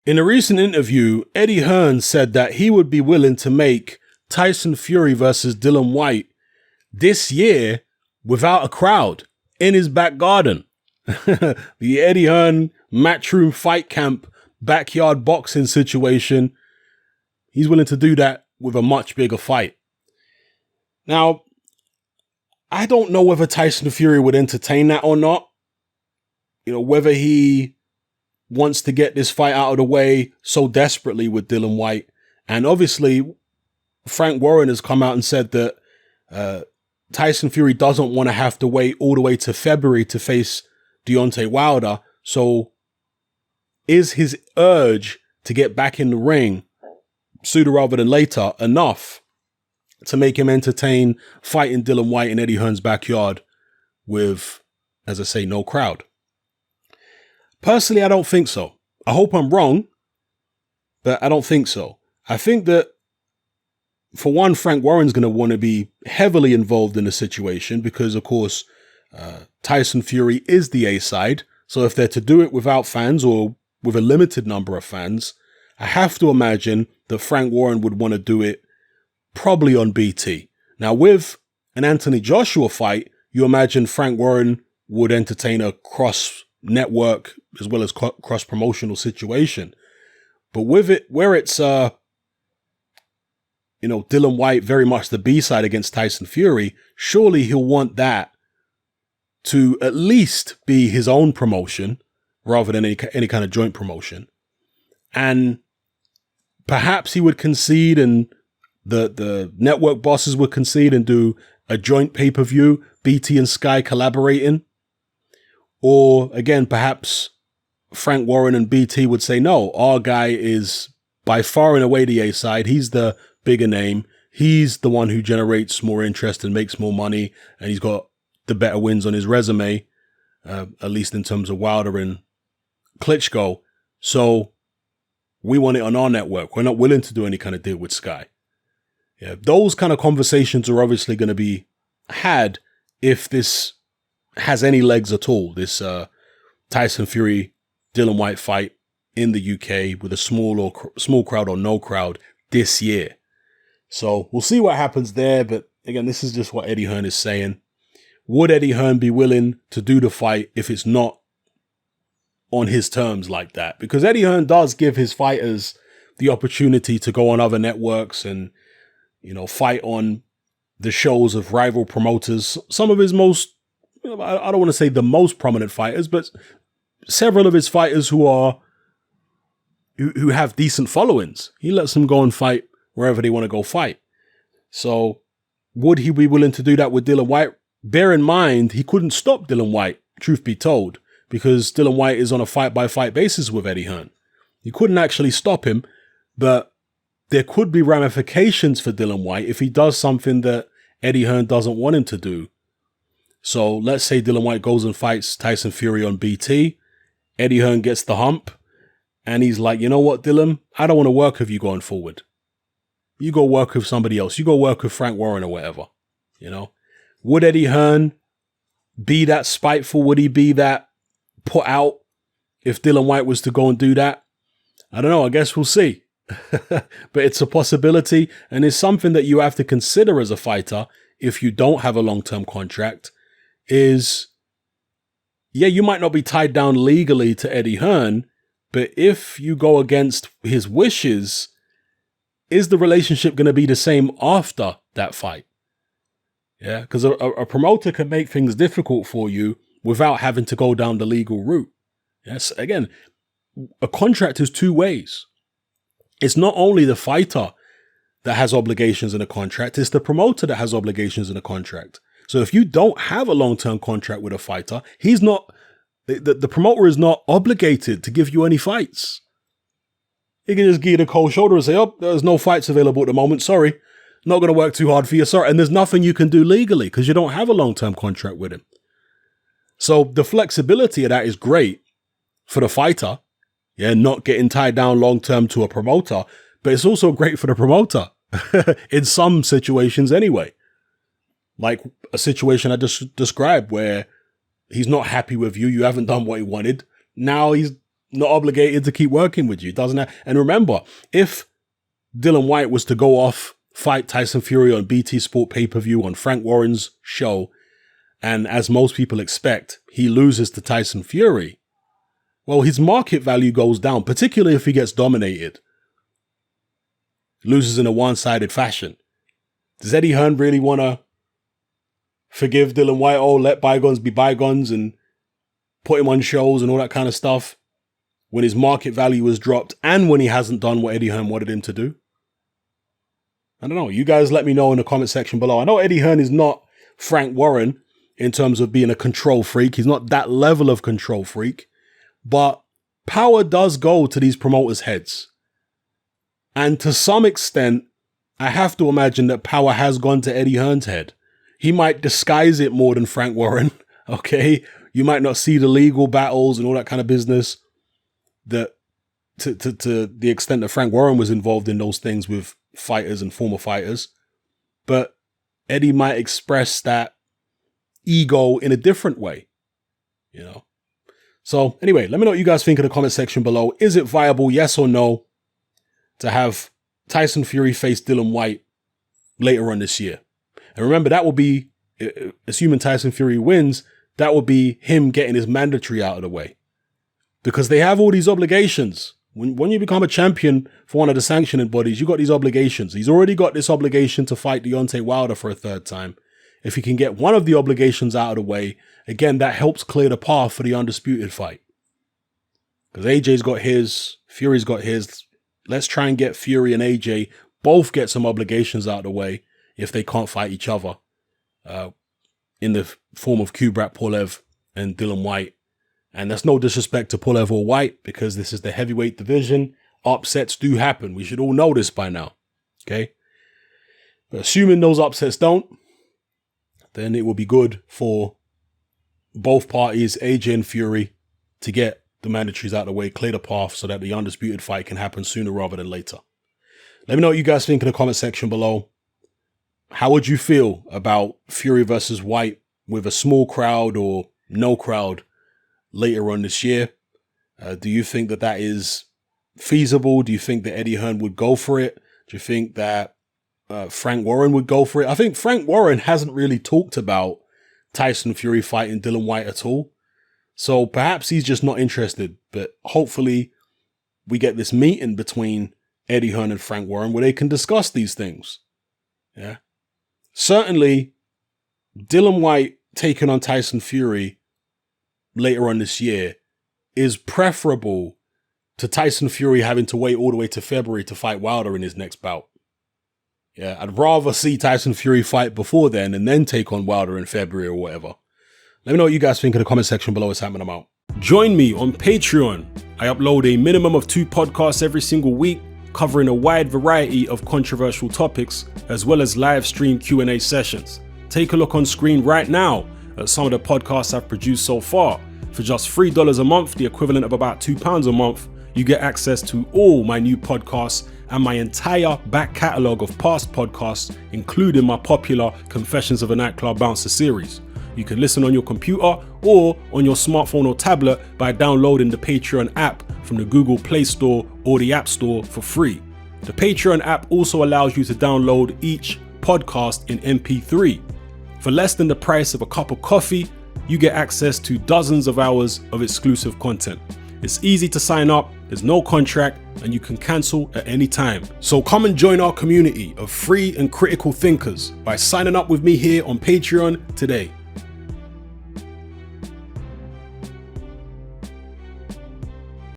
In a recent interview, Eddie Hearn said that he would be willing to make Tyson Fury versus Dillian Whyte this year without a crowd in his back garden. The Eddie Hearn Matchroom Fight Camp backyard boxing situation. He's willing to do that with a much bigger fight. Now, I don't know whether Tyson Fury would entertain that or not. You know, whether he wants to get this fight out of the way so desperately with Dillian Whyte. And obviously, Frank Warren has come out and said that Tyson Fury doesn't want to have to wait all the way to February to face Deontay Wilder. So is his urge to get back in the ring sooner rather than later enough to make him entertain fighting Dillian Whyte in Eddie Hearn's backyard with, as I say, no crowd? Personally, I don't think so. I hope I'm wrong, but I don't think so. I think that, for one, Frank Warren's going to want to be heavily involved in the situation because, of course, Tyson Fury is the A-side. So if they're to do it without fans or with a limited number of fans, I have to imagine that Frank Warren would want to do it probably on BT. Now, with an Anthony Joshua fight, you imagine Frank Warren would entertain a cross-network as well as cross-promotional situation. But with it, where it's, Dillian Whyte very much the B-side against Tyson Fury, surely he'll want that to at least be his own promotion rather than any kind of joint promotion. And perhaps he would concede and the network bosses would concede and do a joint pay-per-view, BT and Sky collaborating. Or again, perhaps Frank Warren and BT would say, no, our guy is by far and away the A-side. He's the bigger name. He's the one who generates more interest and makes more money. And he's got the better wins on his resume, at least in terms of Wilder and Klitschko. So we want it on our network. We're not willing to do any kind of deal with Sky. Yeah, those kind of conversations are obviously going to be had if this has any legs at all. This Tyson Fury Dillian Whyte fight in the UK with a small crowd or no crowd this year. So we'll see what happens there. But again, this is just what Eddie Hearn is saying. Would Eddie Hearn be willing to do the fight if it's not on his terms like that? Because Eddie Hearn does give his fighters the opportunity to go on other networks and, fight on the shows of rival promoters. Some of his most, I don't want to say the most prominent fighters, but several of his fighters who have decent followings. He lets them go and fight wherever they want to go fight. So would he be willing to do that with Dillian Whyte? Bear in mind, he couldn't stop Dillian Whyte, truth be told, because Dillian Whyte is on a fight-by-fight basis with Eddie Hearn. He couldn't actually stop him, but there could be ramifications for Dillian Whyte if he does something that Eddie Hearn doesn't want him to do. So let's say Dillian Whyte goes and fights Tyson Fury on BT. Eddie Hearn gets the hump, and he's like, you know what, Dillian? I don't want to work with you going forward. You go work with somebody else. You go work with Frank Warren or whatever, Would Eddie Hearn be that spiteful? Would he be that put out if Dillian Whyte was to go and do that? I don't know. I guess we'll see. But it's a possibility, and it's something that you have to consider as a fighter if you don't have a long-term contract is, you might not be tied down legally to Eddie Hearn, but if you go against his wishes, is the relationship going to be the same after that fight? Yeah, because a promoter can make things difficult for you without having to go down the legal route. Yes, again, a contract is two ways. It's not only the fighter that has obligations in a contract, it's the promoter that has obligations in a contract. So if you don't have a long-term contract with a fighter, the promoter is not obligated to give you any fights. He can just give you the cold shoulder and say, oh, there's no fights available at the moment. Sorry. Not going to work too hard for you. Sorry. And there's nothing you can do legally because you don't have a long-term contract with him. So the flexibility of that is great for the fighter. Yeah, not getting tied down long-term to a promoter. But it's also great for the promoter in some situations anyway. Like a situation I just described where he's not happy with you. You haven't done what he wanted. Now he's not obligated to keep working with you. Doesn't have, and remember, if Dillian Whyte was to go off, fight Tyson Fury on BT Sport pay-per-view on Frank Warren's show, and as most people expect, he loses to Tyson Fury, well, his market value goes down, particularly if he gets dominated. Loses in a one-sided fashion. Does Eddie Hearn really want to forgive Dillian Whyte? Oh, let bygones be bygones and put him on shows and all that kind of stuff when his market value was dropped and when he hasn't done what Eddie Hearn wanted him to do? I don't know. You guys let me know in the comment section below. I know Eddie Hearn is not Frank Warren in terms of being a control freak. He's not that level of control freak. But power does go to these promoters' heads. And to some extent, I have to imagine that power has gone to Eddie Hearn's head. He might disguise it more than Frank Warren, okay? You might not see the legal battles and all that kind of business that to the extent that Frank Warren was involved in those things with fighters and former fighters. But Eddie might express that ego in a different way, you know? So anyway, let me know what you guys think in the comment section below. Is it viable, yes or no, to have Tyson Fury face Dillian Whyte later on this year? And remember, that will be, assuming Tyson Fury wins, that will be him getting his mandatory out of the way. Because they have all these obligations. When you become a champion for one of the sanctioning bodies, you got these obligations. He's already got this obligation to fight Deontay Wilder for a third time. If he can get one of the obligations out of the way, again, that helps clear the path for the undisputed fight. Because AJ's got his, Fury's got his. Let's try and get Fury and AJ both get some obligations out of the way if they can't fight each other in the form of Kubrat Pulev and Dillian Whyte. And that's no disrespect to Pulev or Whyte because this is the heavyweight division. Upsets do happen. We should all know this by now. Okay? But assuming those upsets don't, then it will be good for both parties, AJ and Fury, to get the mandatories out of the way, clear the path so that the undisputed fight can happen sooner rather than later. Let me know what you guys think in the comment section below. How would you feel about Fury versus Whyte with a small crowd or no crowd later on this year? Do you think that that is feasible? Do you think that Eddie Hearn would go for it? Do you think that Frank Warren would go for it? I think Frank Warren hasn't really talked about Tyson Fury fighting Dillian Whyte at all. So perhaps he's just not interested. But hopefully we get this meeting between Eddie Hearn and Frank Warren where they can discuss these things. Yeah. Certainly, Dillian Whyte taking on Tyson Fury later on this year is preferable to Tyson Fury having to wait all the way to February to fight Wilder in his next bout. Yeah, I'd rather see Tyson Fury fight before then and then take on Wilder in February or whatever. Let me know what you guys think in the comment section below. It's happening out. Join me on Patreon. I upload a minimum of 2 podcasts every single week, covering a wide variety of controversial topics, as well as live stream Q&A sessions. Take a look on screen right now at some of the podcasts I've produced so far. For just $3 a month, the equivalent of about £2 a month, you get access to all my new podcasts and my entire back catalogue of past podcasts, including my popular Confessions of a Nightclub Bouncer series. You can listen on your computer or on your smartphone or tablet by downloading the Patreon app from the Google Play Store or the App Store for free. The Patreon app also allows you to download each podcast in MP3. For less than the price of a cup of coffee, you get access to dozens of hours of exclusive content. It's easy to sign up, there's no contract, and you can cancel at any time. So come and join our community of free and critical thinkers by signing up with me here on Patreon today.